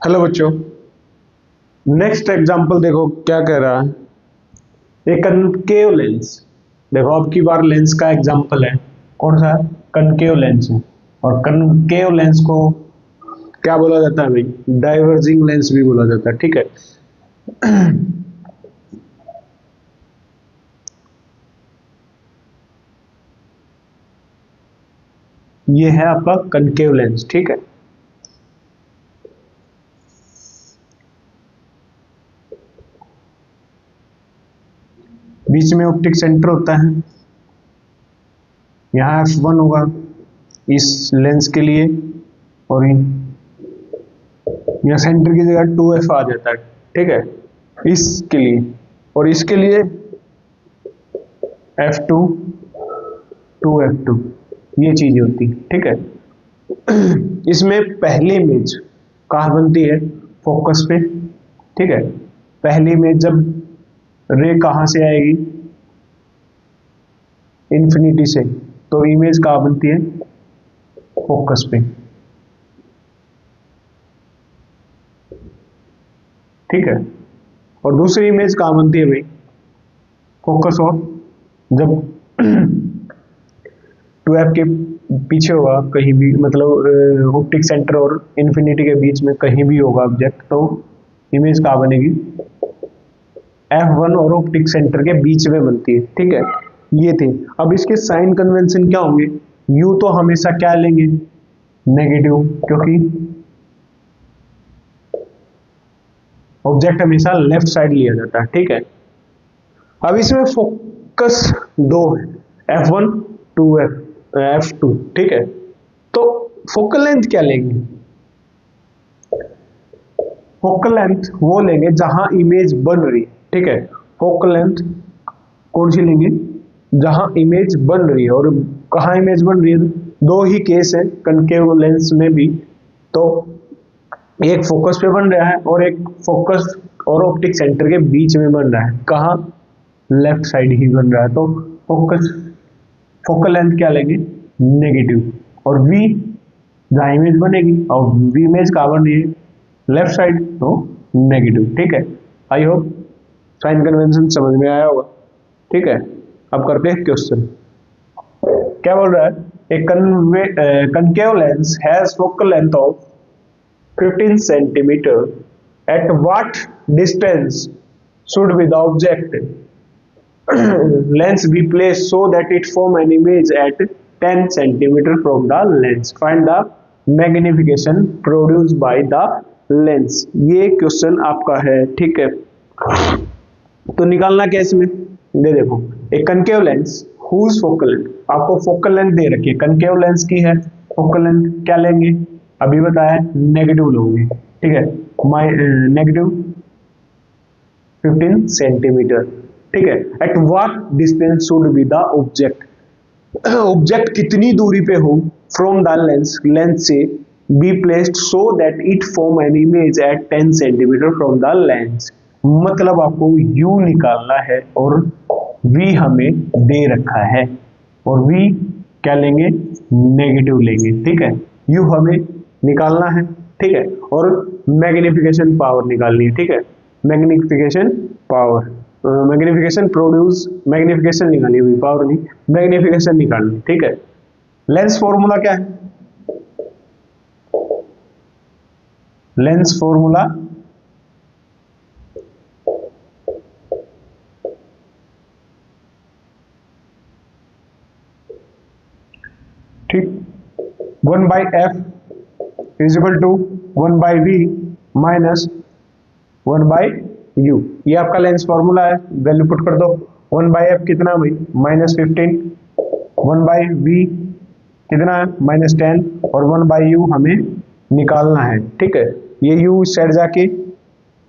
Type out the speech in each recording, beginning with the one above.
Hello बच्चों, next example देखो क्या कह रहा है। एक कनकेव लेंस। देखो अब की बार लेंस का एग्जांपल है। कौन सा? कनकेव लेंस है। और कनकेव लेंस को क्या बोला जाता है भाई? डाइवर्जिंग लेंस भी बोला जाता है। ठीक है। ये है आपका कनकेव लेंस। ठीक है। बीच में ऑप्टिक सेंटर होता है। यहाँ F1 होगा इस लेंस के लिए, और यहाँ सेंटर की जगह 2F आ जाता है। ठीक है, इसके लिए। और इसके लिए F2, 2F2, ये चीजें होती है। ठीक है। इसमें पहली इमेज कहाँ बनती है? फोकस पे। ठीक है। पहली इमेज जब रे कहाँ से आएगी? इन्फिनिटी से। तो इमेज कहाँ बनती है? फोकस पे। ठीक है। और दूसरी इमेज कहाँ बनती है भाई? फोकस और जब 2F के पीछे होगा कहीं भी, मतलब ऑप्टिक सेंटर और इन्फिनिटी के बीच में कहीं भी होगा ऑब्जेक्ट, तो इमेज कहाँ बनेगी? F1 और ऑप्टिक सेंटर के बीच में बनती है। ठीक है। ये थे। अब इसके साइन कन्वेंशन क्या होंगे? U तो हमेशा क्या लेंगे? नेगेटिव, क्योंकि ऑब्जेक्ट हमेशा लेफ्ट साइड लिया जाता है। ठीक है। अब इसमें फोकस दो है, F1, 2F, F2। ठीक है। तो फोकल लेंथ क्या लेंगे? फोकल लेंथ वो लेंगे जहां इमेज बन रही है। ठीक है। फोकल लेंथ कौन सी लेंगे? जहां इमेज बन रही है। और कहाँ इमेज बन रही है? दो ही केस है कनकेव लेंस में भी। तो एक फोकस पे बन रहा है और एक फोकस और ऑप्टिक सेंटर के बीच में बन रहा है। कहाँ? लेफ्ट साइड ही बन रहा है। तो फोकस फोकल लेंथ क्या लेंगे? नेगेटिव। और वी जहां इमेज बनेगी, और वी इमेज कहाँ बन रही है? लेफ्ट साइड, तो नेगेटिव। ठीक है। आई होप साइन कन्वेंशन समझ में आया होगा। ठीक है। अब करते हैं क्वेश्चन। क्या बोल रहा है? A concave lens has focal length of 15 centimetre. At what distance should be the object lens be placed so that it form an image at 10 centimeter from the lens? Find the magnification produced by the lens। ये question आपका है। ठीक है। तो निकालना क्या इसमें? दे देखो, एक concave lens whose focal length, आपको फोकल लेंथ दे रखी है, कनकेव लेंस की है। फोकल लेंथ क्या लेंगे? अभी बताया, नेगेटिव लोगे। ठीक है। Negative 15 centimetre. ठीक है। Eight what distance should be the object, object कितनी दूरी पे हो फ्रॉम द लेंस, लेंस से, be placed so that it form an image at 10 centimetre from the lens. मतलब आपको u निकालना है और v हमें दे रखा है, और v क्या लेंगे? नेगेटिव लेंगे। ठीक है। u हमें निकालना है। ठीक है। और मैग्निफिकेशन पावर निकालनी है। ठीक है। Magnification power, magnification produce, magnification निकालनी हुई, पावर नहीं, मैग्निफिकेशन निकालनी। ठीक है। लेंस फॉर्मूला क्या है? लेंस फॉर्मूला ठीक, 1/f is equal to 1/v minus 1/u। ये आपका लेंस फॉर्मूला है। वैल्यू पुट कर दो। 1/f कितना भाई? -15। 1/v कितना है? -10। और 1/u हमें निकालना है। ठीक है। ये u इस साइड जाके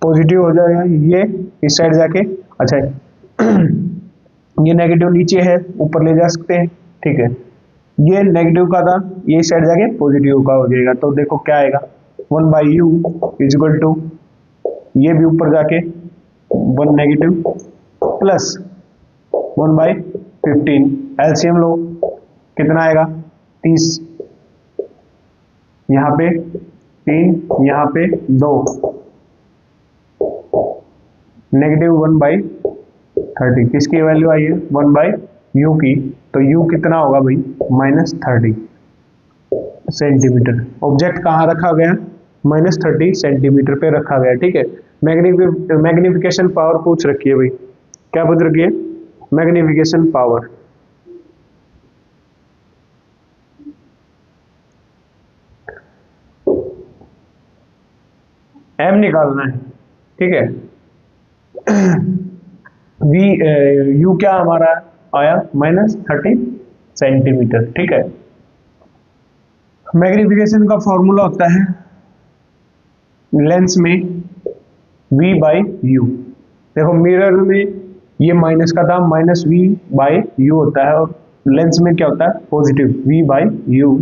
पॉजिटिव हो जाएगा, ये इस साइड जाके, अच्छा ये नेगेटिव नीचे है, ऊपर ले जा सकते हैं। ठीक है। ये नेगेटिव का था, ये इस साइड जाके पॉजिटिव का हो जाएगा। तो देखो क्या आएगा? 1/u इज इक्वल टू, ये भी ऊपर जाके 1 नेगेटिव प्लस 1/15। एलसीएम लो, कितना आएगा? 30। यहाँ पे 3, यहाँ पे 2, -1/30। किसकी वैल्यू आई है? 1/u की। तो u कितना होगा भाई? -30 सेंटीमीटर। ऑब्जेक्ट कहाँ रखा गया? -30 सेंटीमीटर पे रखा गया, ठीक है। मैग्निफिकेशन पावर पूछ रखी है भाई। क्या पूछ रखी है? Magnification power. m निकालना है, ठीक है। u क्या हमारा आया? -30 सेंटीमीटर, ठीक है। मैग्निफिकेशन का फॉर्मूला होता है लेंस में v/u। देखो मिरर में ये माइनस का था, -v/u होता है, और लेंस में क्या होता है? Positive v/u।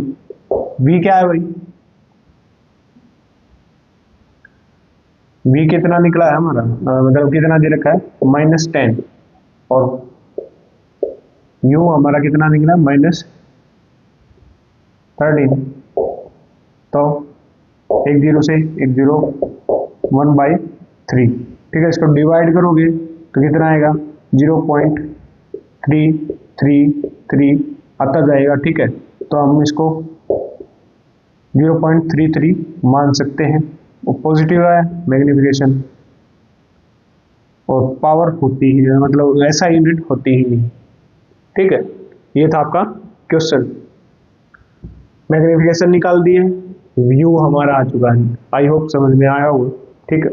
v क्या है भाई? v कितना निकला है हमारा? मतलब कितना दे रखा है? -10, और u हमारा कितना निकला? -13। तो एक जीरो से एक जीरो, 1/3, ठीक है। इसको डिवाइड करोगे तो कितना आएगा? 0.333 आता जाएगा, ठीक है। तो हम इसको 0.33 मान सकते हैं। वो पॉजिटिव है मैग्निफिकेशन, और पावर होती ही है, मतलब ऐसा यूनिट होती ही नहीं, ठीक है। ये था आपका क्वेश्चन। मैग्निफिकेशन निकाल दिए, व्यू हमारा आ चुका है। आई होप समझ में आया होगा, ठीक है।